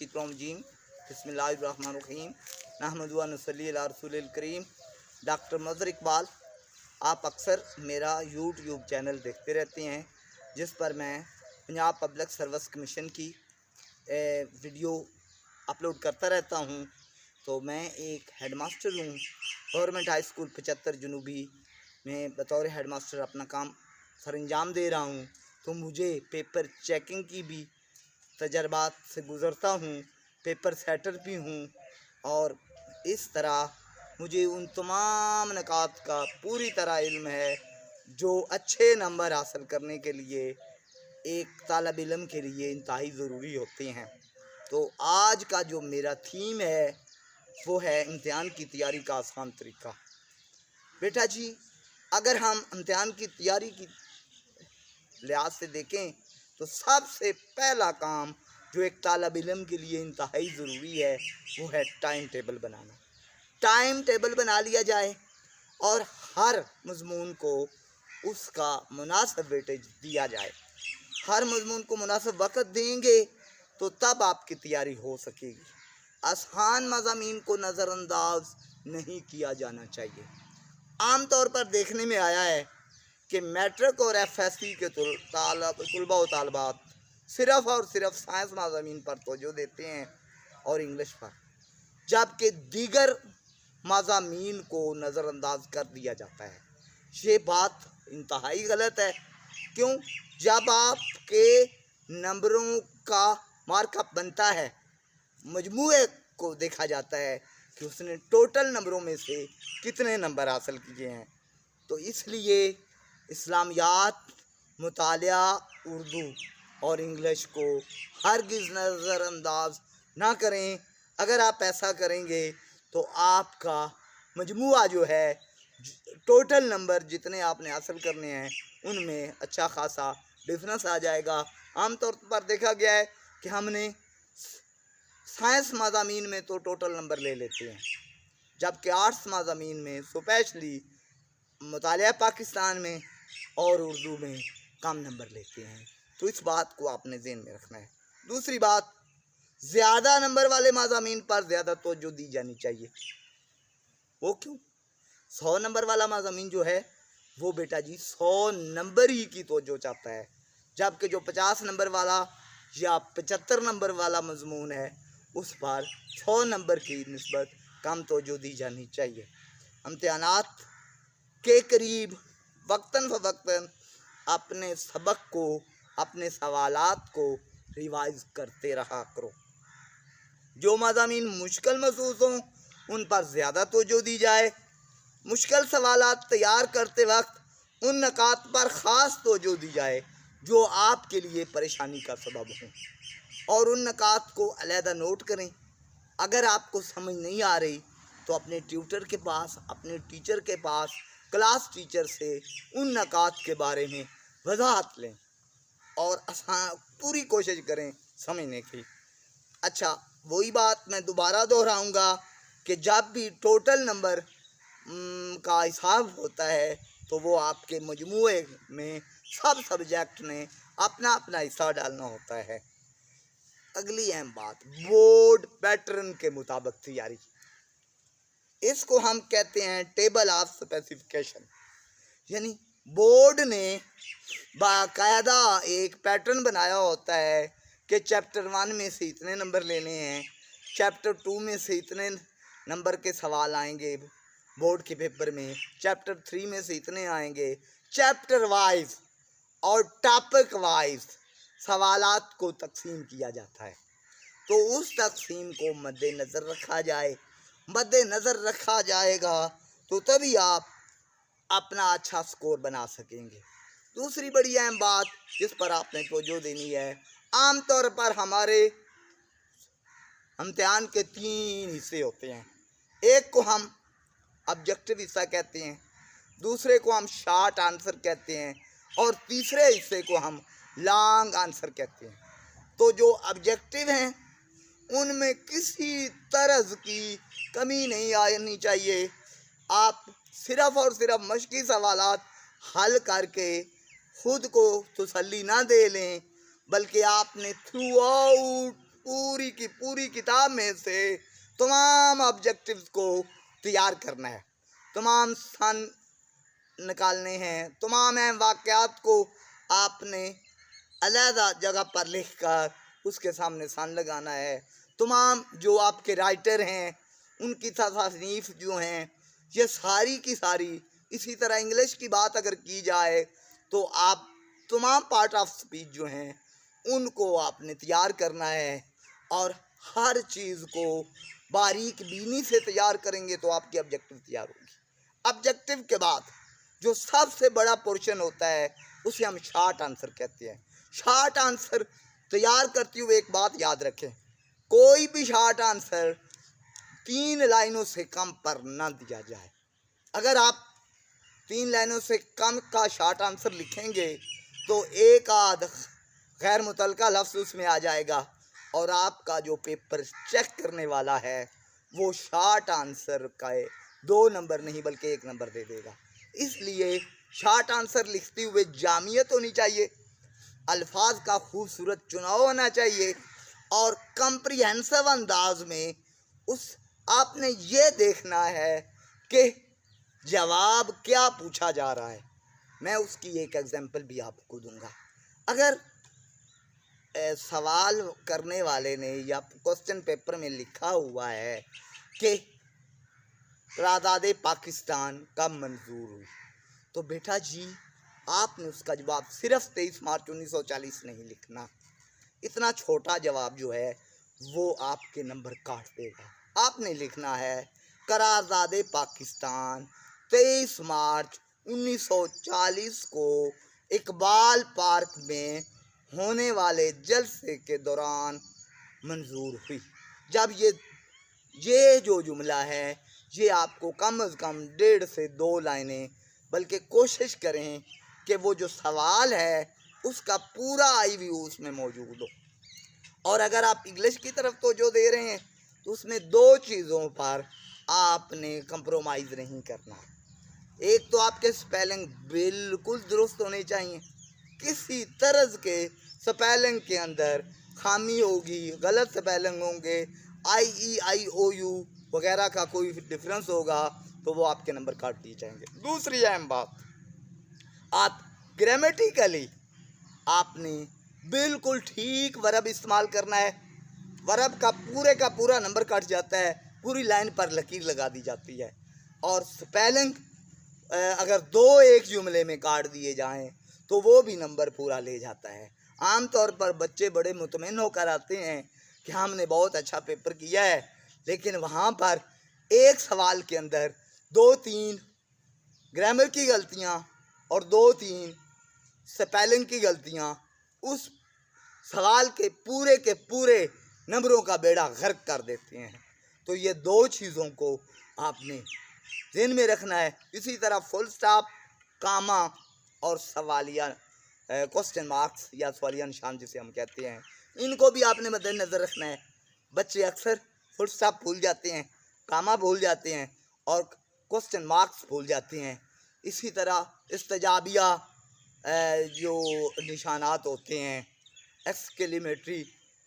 मिनश्शैतानिर्रजीम बिस्मिल्लाहिर्रहमानिर्रहीम नहमदु व नसल्ली अला रसूलिल करीम। डॉक्टर मज़हर इकबाल, आप अक्सर मेरा यूट्यूब चैनल देखते रहते हैं जिस पर मैं पंजाब पब्लिक सर्विस कमीशन की वीडियो अपलोड करता रहता हूं। तो मैं एक हेडमास्टर हूं, गवर्नमेंट हाई स्कूल 75 जनूबी में बतौर हेडमास्टर अपना काम सरअंजाम दे रहा हूं। तो मुझे पेपर चेकिंग की भी तजर्बात से गुज़रता हूँ, पेपर सेटर भी हूँ और इस तरह मुझे उन तमाम निकात का पूरी तरह इल्म है जो अच्छे नंबर हासिल करने के लिए एक तालिब इल्म के लिए इंतहाई ज़रूरी होते हैं। तो आज का जो मेरा थीम है वो है इम्तिहान की तैयारी का आसान तरीका। बेटा जी, अगर हम इम्तिहान की तैयारी की लिहाज से देखें तो सबसे पहला काम जो एक तालिब इल्म के लिए इंतहाई ज़रूरी है वो है टाइम टेबल बनाना। टाइम टेबल बना लिया जाए और हर मज़मून को उसका मुनासिब वेटेज दिया जाए। हर मज़मून को मुनासिब वक़्त देंगे तो तब आपकी तैयारी हो सकेगी। आसान मज़ामीन को नज़रअंदाज नहीं किया जाना चाहिए। आम तौर पर देखने में आया है कि मैट्रिक और एफएससी के तलबा व तालबात सिर्फ़ और सिर्फ साइंस मज़ामीन पर तवज्जो देते हैं और इंग्लिश पर, जबकि दीगर मज़ामीन को नज़रअंदाज कर दिया जाता है। ये बात इंतहाई गलत है। क्यों? जब आपके नंबरों का मार्कअप बनता है, मजमूए को देखा जाता है कि उसने टोटल नंबरों में से कितने नंबर हासिल किए हैं। तो इसलिए इस्लामियात, मुतालिया, उर्दू और इंग्लिश को हरगिज़ नज़रअंदाज ना करें। अगर आप ऐसा करेंगे तो आपका मजमुआ जो है, टोटल नंबर जितने आपने हासिल करने हैं उनमें अच्छा खासा डिफरेंस आ जाएगा। आमतौर पर देखा गया है कि हमने साइंस मज़ामीन में तो टोटल नंबर ले लेते हैं, जबकि आर्ट्स मज़ामीन में स्पेशली मुतालिया पाकिस्तान में और उर्दू में कम नंबर लेते हैं। तो इस बात को आपने ज़हन में रखना है। दूसरी बात, ज़्यादा नंबर वाले मज़ामीन पर ज़्यादा तवज्जो दी जानी चाहिए। वो क्यों? 100 नंबर वाला मज़ामीन जो है वो बेटा जी 100 नंबर ही की तवज्जो चाहता है, जबकि जो 50 नंबर वाला या 75 नंबर वाला मज़मून है उस पर 100 नंबर की निस्बत कम तवज्जो दी जानी चाहिए। इम्तिहानात के करीब वक्तन फ़वक्तन अपने सबक को, अपने सवालात को रिवाइज़ करते रहा करो। जो मज़ामीन मुश्किल महसूस हों उन पर ज़्यादा तवज्जो दी जाए। मुश्किल सवालात तैयार करते वक्त उन नकात पर ख़ास तवज्जो दी जाए जो आपके लिए परेशानी का सबब हों और उन नकात को अलहदा नोट करें। अगर आपको समझ नहीं आ रही तो अपने ट्यूटर के पास, अपने टीचर के पास, क्लास टीचर से उन नकात के बारे में वजाहत लें और पूरी कोशिश करें समझने की। अच्छा, वही बात मैं दोबारा दोहराऊंगा कि जब भी टोटल नंबर का हिसाब होता है तो वो आपके मजमूए में सब सब्जेक्ट में अपना अपना हिस्सा डालना होता है। अगली अहम बात, बोर्ड पैटर्न के मुताबिक तैयारी। इसको हम कहते हैं टेबल ऑफ स्पेसिफिकेशन। यानी बोर्ड ने बाकायदा एक पैटर्न बनाया होता है कि चैप्टर 1 में से इतने नंबर लेने हैं, चैप्टर 2 में से इतने नंबर के सवाल आएंगे बोर्ड के पेपर में, चैप्टर 3 में से इतने आएंगे। चैप्टर वाइज और टॉपिक वाइज सवालात को तकसीम किया जाता है। तो उस तकसीम को मद्देनज़र रखा जाए। मद्देनज़र रखा जाएगा तो तभी आप अपना अच्छा स्कोर बना सकेंगे। दूसरी बड़ी अहम बात जिस पर आपने तवज्जो देनी है, आम तौर पर हमारे इम्तिहान के 3 हिस्से होते हैं। एक को हम ऑब्जेक्टिव हिस्सा कहते हैं, दूसरे को हम शॉर्ट आंसर कहते हैं और तीसरे हिस्से को हम लॉन्ग आंसर कहते हैं। तो जो ऑब्जेक्टिव हैं उनमें किसी तरह की कमी नहीं आनी चाहिए। आप सिर्फ़ और सिर्फ मश्की सवालात हल करके ख़ुद को तसल्ली ना दे लें, बल्कि आपने थ्रू आउट पूरी की पूरी किताब में से तमाम ऑब्जेक्टिव्स को तैयार करना है, तमाम स्थान निकालने हैं, तमाम अहम वाक़यात को आपने अलग जगह पर लिखकर उसके सामने सान लगाना है। तमाम जो आपके राइटर हैं उनकी तसनीफ़ जो हैं ये सारी की सारी, इसी तरह इंग्लिश की बात अगर की जाए तो आप तमाम पार्ट ऑफ स्पीच जो हैं उनको आपने तैयार करना है, और हर चीज़ को बारीक बीनी से तैयार करेंगे तो आपकी ऑब्जेक्टिव तैयार होगी। ऑब्जेक्टिव के बाद जो सबसे बड़ा पोर्शन होता है उसे हम शॉर्ट आंसर कहते हैं। शॉर्ट आंसर तैयार करते हुए एक बात याद रखें, कोई भी शॉर्ट आंसर 3 लाइनों से कम पर ना दिया जाए। अगर आप 3 लाइनों से कम का शॉर्ट आंसर लिखेंगे तो एक आध गैर मुतल्लका लफ्ज़ उसमें आ जाएगा और आपका जो पेपर चेक करने वाला है वो शॉर्ट आंसर का 2 नंबर नहीं बल्कि 1 नंबर दे देगा। इसलिए शॉर्ट आंसर लिखते हुए जामियत होनी चाहिए, अल्फाज का खूबसूरत चुनाव होना चाहिए और कम्प्रिहेंसिव अंदाज में उस आपने ये देखना है कि जवाब क्या पूछा जा रहा है। मैं उसकी एक एग्जांपल भी आपको दूंगा। अगर सवाल करने वाले ने या क्वेश्चन पेपर में लिखा हुआ है कि करारदाद पाकिस्तान कब मंजूर हुई, तो बेटा जी आपने उसका जवाब सिर्फ 23 मार्च 1940 नहीं लिखना। इतना छोटा जवाब जो है वो आपके नंबर काट देगा। आपने लिखना है करारदाद पाकिस्तान 23 मार्च 1940 को इकबाल पार्क में होने वाले जलसे के दौरान मंजूर हुई। जब ये जो जुमला है ये आपको कम अज़ कम 1.5 से 2 लाइनें, बल्कि कोशिश करें कि वो जो सवाल है उसका पूरा आई व्यू उसमें मौजूद हो। और अगर आप इंग्लिश की तरफ तो जो दे रहे हैं तो उसमें 2 चीज़ों पर आपने कंप्रोमाइज़ नहीं करना। एक तो आपके स्पेलिंग बिल्कुल दुरुस्त होने चाहिए, किसी तरह के स्पेलिंग के अंदर खामी होगी, गलत स्पेलिंग होंगे, IEIOU वगैरह का कोई डिफरेंस होगा तो वो आपके नंबर काट दिए जाएंगे। दूसरी अहम बात, आप ग्रामेटिकली आपने बिल्कुल ठीक वर्ब इस्तेमाल करना है। वर्ब का पूरा नंबर कट जाता है, पूरी लाइन पर लकीर लगा दी जाती है। और स्पेलिंग अगर 2 एक जुमले में काट दिए जाएं तो वो भी नंबर पूरा ले जाता है। आम तौर पर बच्चे बड़े मुतमईन होकर आते हैं कि हमने बहुत अच्छा पेपर किया है, लेकिन वहाँ पर एक सवाल के अंदर 2-3 ग्रामर की गलतियाँ और 2-3 स्पेलिंग की गलतियाँ उस सवाल के पूरे नंबरों का बेड़ा गर्क कर देते हैं। तो ये 2 चीज़ों को आपने ध्यान में रखना है। इसी तरह फुल स्टॉप, कामा और सवालिया क्वेश्चन मार्क्स या सवालिया निशान जिसे हम कहते हैं, इनको भी आपने मद्देनज़र रखना है। बच्चे अक्सर फुल स्टॉप भूल जाते हैं, कामा भूल जाते हैं और क्वेश्चन मार्क्स भूल जाते हैं। इसी तरह इस्तेजाबिया जो निशानात होते हैं, एक्सक्लेमेटरी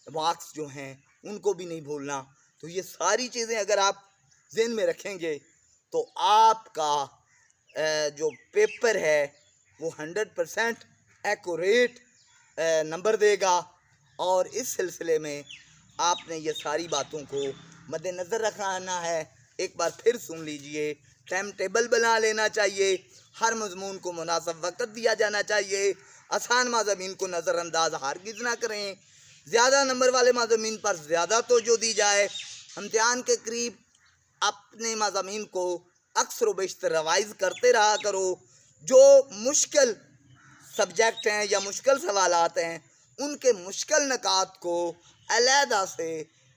मार्क्स जो हैं उनको भी नहीं भूलना। तो ये सारी चीज़ें अगर आप ज़हन में रखेंगे तो आपका जो पेपर है वो 100% एक्यूरेट नंबर देगा। और इस सिलसिले में आपने ये सारी बातों को मद्देनज़र रखना है। एक बार फिर सुन लीजिए, टाइम टेबल बना लेना चाहिए, हर मज़मून को मुनासिब वक्त दिया जाना चाहिए, आसान मज़ामीन को नज़रअंदाज हरगिज़ ना करें, ज़्यादा नंबर वाले मज़ामीन पर ज़्यादा तवज्जो दी जाए। इम्तिहान के करीब अपने मज़ामीन को अक्सर व बेशतर रिवाइज़ करते रहा करो। जो मुश्किल सब्जेक्ट हैं या मुश्किल सवालात हैं उनके मुश्किल नकात को अलहदा से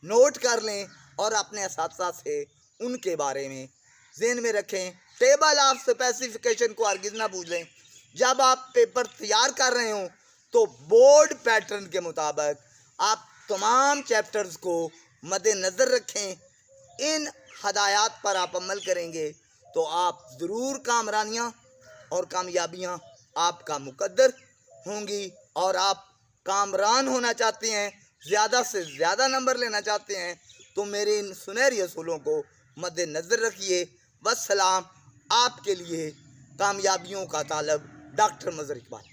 नोट कर लें और अपने असातिज़ा से उनके बारे में ज़हन में रखें। टेबल ऑफ स्पेसिफिकेशन को हरगिज़ ना भूलें। जब आप पेपर तैयार कर रहे हों तो बोर्ड पैटर्न के मुताबिक आप तमाम चैप्टर्स को मद्देनज़र रखें। इन हदायत पर आप अमल करेंगे तो आप ज़रूर कामरानियाँ और कामयाबियाँ आपका मुकद्दर होंगी। और आप कामरान होना चाहते हैं ज़्यादा से ज़्यादा नंबर लेना चाहते हैं तो मेरे इन सुनहरी असूलों को मद्देनज़र रखिए। वस्सलाम। आपके लिए कामयाबियों का तालब, डॉक्टर मज़हर इकबाल।